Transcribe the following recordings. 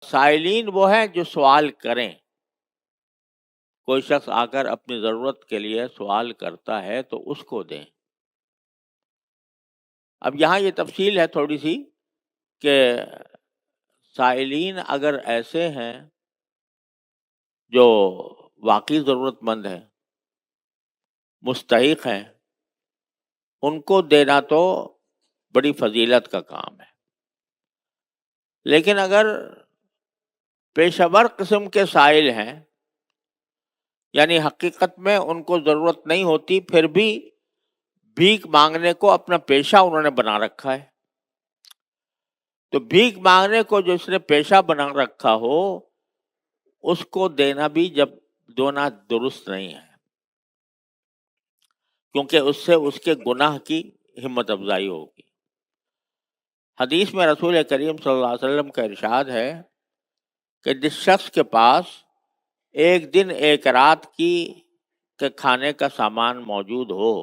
سائلین وہ ہیں جو سوال کریں. کوئی شخص آ کر اپنی ضرورت کے لیے سوال کرتا ہے تو اس کو دیں. اب یہاں یہ تفصیل ہے تھوڑی سی کہ سائلین اگر ایسے ہیں جو واقعی ضرورت مند ہیں، مستحق ہیں، ان کو دینا تو بڑی فضیلت کا کام ہے. لیکن اگر پیشہ ور قسم کے سائل ہیں، یعنی حقیقت میں ان کو ضرورت نہیں ہوتی، پھر بھی بھیک مانگنے کو اپنا پیشہ انہوں نے بنا رکھا ہے، تو بھیک مانگنے کو جو اس نے پیشہ بنا رکھا ہو اس کو دینا بھی دونا درست نہیں ہے، کیونکہ اس سے اس کے گناہ کی ہمت افزائی ہوگی. حدیث میں رسول کریم صلی اللہ علیہ وسلم کا ارشاد ہے کہ جس شخص کے پاس ایک دن ایک رات کے کھانے کا سامان موجود ہو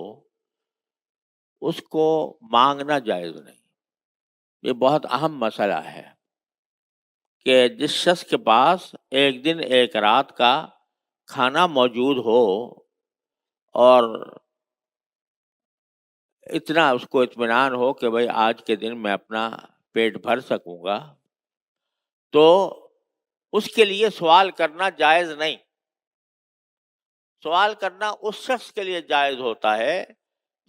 اس کو مانگنا جائز نہیں. یہ بہت اہم مسئلہ ہے کہ جس شخص کے پاس ایک دن ایک رات کا کھانا موجود ہو اور اتنا اس کو اطمینان ہو کہ بھئی آج کے دن میں اپنا پیٹ بھر سکوں گا، تو اس کے لیے سوال کرنا جائز نہیں. سوال کرنا اس شخص کے لیے جائز ہوتا ہے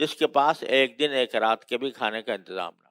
جس کے پاس ایک دن ایک رات کے بھی کھانے کا انتظام نہ.